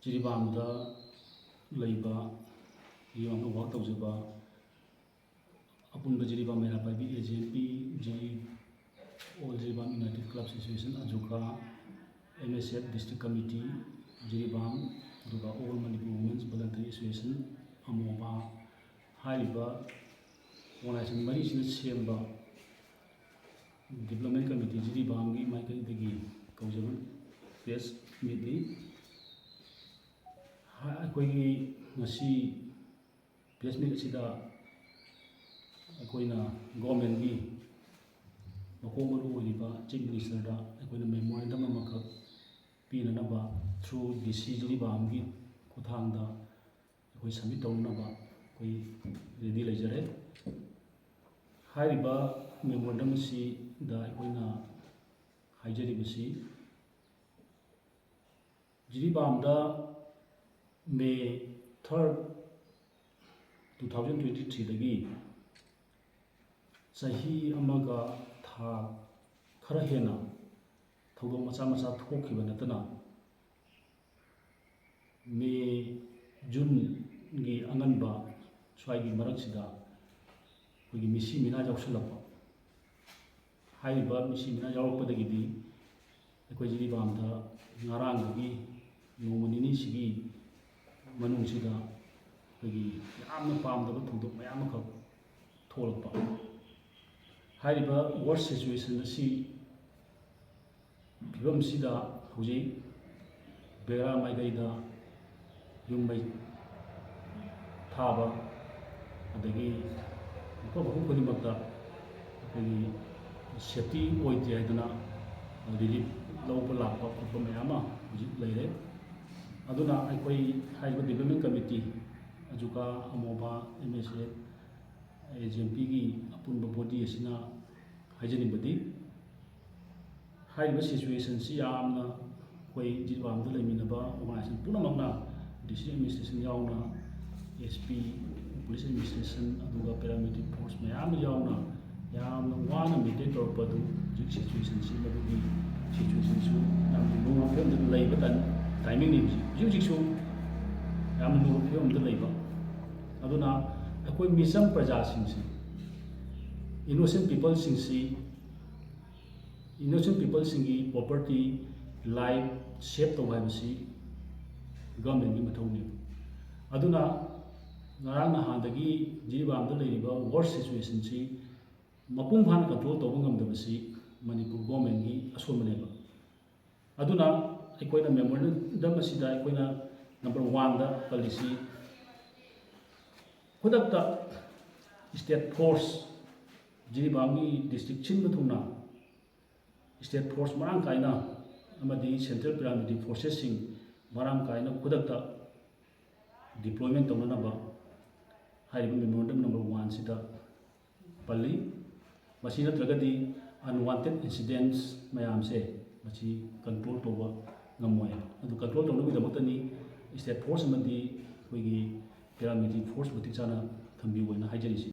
ꯖꯤꯔꯤꯕꯥꯝꯗ ꯂꯩꯕ ꯖꯤꯔꯤꯕꯥꯝꯗ ꯋꯥꯛ ꯇꯧꯖꯕ ꯑꯄꯨꯟꯕ ꯖꯤꯔꯤꯕꯥꯝ ꯃꯩꯔꯥ ꯄꯥꯏꯕꯤ AJMP all Jiribam united club association ꯑꯖꯨꯀꯥ MSF ꯗꯤꯁꯇ꯭ꯔꯤꯛ ꯀꯃꯤꯇꯤ ꯖꯤꯔꯤꯕꯥꯝ ꯑꯗꯨꯒ all Manipur women's voluntary association ꯑꯃꯣꯕꯥ ꯍꯥꯏꯔꯤꯕ ꯑꯣꯔꯒꯅꯥꯏꯖꯦꯁꯟ ꯃꯔꯤꯁꯤꯅ ꯁꯦꯝꯕ ꯗꯤꯕ꯭ꯂꯞꯃꯦꯟ ꯀꯃꯤꯇꯤ ꯖꯤꯔꯤꯕꯥꯝꯒꯤ ꯃꯥꯏꯀꯩꯗꯒꯤ ꯀꯧꯖꯕ ꯄ꯭ꯔꯦꯁ ꯃꯤꯠꯅꯤ꯫ ꯑꯩꯈꯣꯏꯒꯤ ꯉꯁꯤ ꯄ꯭ꯔꯦꯁ ꯃꯤꯠ ꯑꯁꯤꯗ ꯑꯩꯈꯣꯏꯅ ꯒꯣꯔꯃꯦꯟꯒꯤ ꯃꯀꯣꯛ ꯃꯔꯨ ꯑꯣꯏꯔꯤꯕ ꯆꯤꯐ ꯃꯤꯅꯤꯁꯇꯔꯗ ꯑꯩꯈꯣꯏꯅ ꯃꯦꯃꯣꯔꯦꯟꯗꯝ ꯑꯃꯈꯛ ꯄꯤꯅꯅꯕ ꯊ꯭ꯔꯨ DC ꯖꯤꯔꯤꯕꯥꯝꯒꯤ ꯈꯨꯠꯊꯥꯡꯗ ꯑꯩꯈꯣꯏ ꯁꯕꯃꯤꯠ ꯇꯧꯅꯅꯕ ꯑꯩꯈꯣই ꯔꯦꯗꯤ ꯂꯩꯖꯔꯦ꯫ ꯍꯥꯏꯔꯤꯕ ꯃꯦꯃꯣꯔꯦꯟꯗꯝ ꯑꯁꯤꯗ ꯑꯩꯈꯣꯏꯅ ꯍꯥꯏꯖꯔꯤꯕꯁꯤ ꯖꯤꯔꯤꯕꯥꯝꯗ May 3, 2023 ꯆꯍꯤ ꯑꯃꯒ ꯊꯥ ꯈꯔ ꯍꯦꯟꯅ ꯊꯧꯗꯣꯛ ꯃꯆꯥ ꯃꯆꯥ ꯊꯣꯛꯈꯤꯕ ꯅꯠꯇꯅ May, Juneꯒꯤ ꯑꯉꯟꯕ ꯁ꯭ꯋꯥꯏꯒꯤ ꯃꯔꯛꯁꯤꯗ ꯑꯩꯈꯣꯏꯒꯤ ꯃꯤꯁꯤ ꯃꯤꯅꯥ ꯌꯥꯎꯁꯜꯂꯛꯄ ꯍꯥꯏꯔꯤꯕ ꯃꯤꯁꯤ ꯃꯤꯅꯥ ꯌꯥꯎꯔꯛꯄꯗꯒꯤꯗꯤ ꯑꯩꯈꯣꯏ ꯖꯤꯔꯤꯕꯥꯝꯗ ꯉꯔꯥꯡꯗꯒꯤ ꯅꯣꯡꯃ ꯅꯤꯅꯤꯁꯤꯒꯤ ꯃꯅꯨꯡꯁꯤꯗ ꯑꯩꯈꯣꯏꯒꯤ ꯌꯥꯝꯅ ꯄꯥꯝꯗꯕ ꯊꯧꯗꯣꯛ ꯃꯌꯥꯝ ꯑꯃꯈꯛ ꯊꯣꯛꯂꯛꯄ ꯍꯥꯏꯔꯤꯕ ꯋꯥꯔꯁ ꯁꯤꯆꯨꯋꯦꯁꯟ ꯑꯁꯤ ꯐꯤꯕꯝꯁꯤꯗ ꯍꯧꯖꯤꯛ ꯕꯦꯔꯥ ꯃꯥꯏꯀꯩꯗ ꯌꯨꯝ ꯃꯩ ꯊꯥꯕ ꯑꯗꯒꯤ ꯃꯐꯝ ꯈꯨꯗꯤꯡꯃꯛꯇ ꯑꯩꯈꯣꯏꯒꯤ ꯁꯦꯐꯇꯤ ꯑꯣꯏꯗꯦ ꯍꯥꯏꯗꯨꯅ ꯔꯤꯂꯤꯐ ꯂꯧꯕ ꯂꯥꯛꯄ ꯈꯣꯠꯄ ꯃꯌꯥꯝ ꯑꯃ ꯍꯧꯖꯤꯛ ꯂꯩꯔꯦ꯫ ꯑꯗꯨꯅ ꯑꯩꯈꯣꯏ ꯍꯥꯏꯔꯤꯕ ꯗꯤꯕ꯭ꯂꯞꯃꯦꯟ ꯀꯃꯤꯇꯤ ꯑꯖꯨꯀꯥ ꯑꯃꯣꯕꯥ MSF AJMPꯒꯤ ꯑꯄꯨꯟꯕ ꯕꯣꯗꯤ ꯑꯁꯤꯅ ꯍꯥꯏꯖꯅꯤꯡꯕꯗꯤ ꯍꯥꯏꯔꯤꯕ ꯁꯤꯆꯨꯋꯦꯁꯟꯁꯤ ꯌꯥꯝꯅ ꯑꯩꯈꯣꯏ ꯖꯤꯔꯤꯕꯥꯝꯗ ꯂꯩꯃꯤꯟꯅꯕ ꯑꯣꯔꯒꯅꯥꯏꯖꯦꯁꯟ ꯄꯨꯝꯅꯃꯛꯅ ꯗꯤꯁꯇ꯭ꯔꯤꯛ ꯑꯦꯗꯃꯤꯅꯤꯁꯇ꯭ꯔꯦꯁꯟ ꯌꯥꯎꯅ SP ꯄꯨꯂꯤꯁ ꯑꯦꯗꯃꯤꯅꯤꯁꯇ꯭ꯔꯦꯁꯟ ꯑꯗꯨꯒ ꯄꯦꯔꯥꯃꯤꯂꯤꯇꯔꯤ ꯐꯣꯔꯁ ꯃꯌꯥꯝ ꯌꯥꯎꯅ ꯌꯥꯝꯅ ꯋꯥꯅ ꯃꯦꯟꯇꯦꯟ ꯇꯧꯔꯛꯄ ꯑꯗꯨ ꯍꯧꯖꯤꯛ ꯁꯤꯆꯨꯋꯦꯁꯟꯁꯤ ꯃꯗꯨꯒꯤ ꯁꯤꯆꯨꯋꯦꯁꯟꯁꯨ ꯌꯥꯝꯅ ꯂꯨꯕ ꯐꯤꯕꯝꯗ ꯂꯩꯕ ꯇꯥꯏꯃꯤꯡꯅꯤ ꯍꯧꯖꯤꯛꯁꯨ ꯌꯥꯝꯅ ꯂꯨꯕ ꯐꯤꯕꯝꯗ ꯂꯩꯕ ꯑꯗꯨꯅ ꯑꯩꯈꯣꯏ ꯃꯤꯆꯝ ꯄ꯭ꯔꯖꯥꯁꯤꯡꯁꯤ ꯏꯅꯣꯁꯦꯟ ꯄꯤꯄꯜꯁꯤꯡꯒꯤ ꯄ꯭ꯔꯣꯄꯔꯇꯤ ꯂꯥꯏꯐ ꯁꯦꯞ ꯇꯧꯕ ꯍꯥꯏꯕꯁꯤ ꯒꯚꯔꯟꯃꯦꯟꯒꯤ ꯃꯊꯧꯅꯤ꯫ ꯑꯗꯨꯅ ꯉꯔꯥꯡ ꯅꯍꯥꯟꯗꯒꯤ ꯖꯤꯔꯤꯕꯥꯝꯗ ꯂꯩꯔꯤꯕ ꯋꯥꯔꯁ ꯁꯤꯆꯨꯋꯦꯁꯟꯁꯤ ꯃꯄꯨꯡ ꯐꯥꯅ ꯀꯟꯇ꯭ꯔꯣꯜ ꯇꯧꯕ ꯉꯝꯗꯕꯁꯤ ꯃꯅꯤꯄꯨꯔ ꯒꯚꯔꯟꯃꯦꯟꯒꯤ ꯑꯁꯣꯟꯕꯅꯦꯕ꯫ ꯑꯗꯨꯅ ꯑꯩꯈꯣꯏꯅ ꯃꯦꯃꯣꯔꯦꯟꯗꯝ ꯑꯁꯤꯗ ꯑꯩꯈꯣꯏꯅ ꯅꯝꯕꯔ 1ꯗ ꯄꯜꯂꯤꯁꯤ ꯈꯨꯗꯛꯇ ꯁ꯭ꯇꯦꯠ ꯐꯣꯔꯁ ꯖꯤꯔꯤꯕꯥꯝꯒꯤ ꯗꯤꯁꯇ꯭ꯔꯤꯛ ꯁꯤꯟꯕ ꯊꯨꯡꯅ ꯁ꯭ꯇꯦꯠ ꯐꯣꯔꯁ ꯃꯔꯥꯡ ꯀꯥꯏꯅ ꯑꯃꯗꯤ ꯁꯦꯟꯇ꯭ꯔꯦꯜ ꯄꯦꯔꯥꯃꯤꯂꯤꯇꯔꯤ ꯐꯣꯔꯁꯦꯁꯁꯤꯡ ꯃꯔꯥꯡ ꯀꯥꯏꯅ ꯈꯨꯗꯛꯇ ꯗꯤꯄ꯭ꯂꯣꯏꯃꯦꯟ ꯇꯧꯅꯅꯕ ꯍꯥꯏꯔꯤꯕ ꯃꯦꯃꯣꯔꯦꯟꯗꯝ ꯅꯝꯕꯔ 1ꯁꯤꯗ ꯄꯜꯂꯤ꯫ ꯃꯁꯤ ꯅꯠꯇ꯭ꯔꯒꯗꯤ ꯑꯟꯋꯥꯟꯇꯦꯠ ꯏꯟꯁꯤꯗꯦꯟꯁ ꯃꯌꯥꯝꯁꯦ ꯃꯁꯤ ꯀꯟꯇ꯭ꯔꯣꯜ ꯇꯧꯕ ꯉꯝꯃꯣꯏ꯫ ꯑꯗꯨ ꯀꯟꯇ꯭ꯔꯣꯜ ꯇꯧꯅꯕꯒꯤꯗꯃꯛꯇꯅꯤ ꯁ꯭ꯇꯦꯠ ꯐꯣꯔꯁ ꯑꯃꯗꯤ ꯑꯩꯈꯣꯏꯒꯤ ꯄꯦꯔꯥꯃꯤꯂꯤꯇꯔꯤ ꯐꯣꯔꯁ ꯃꯇꯤꯛ ꯆꯥꯅ ꯊꯝꯕꯤꯌꯨ ꯍꯥꯏꯅ ꯍꯥꯏꯖꯔꯤꯁꯤ꯫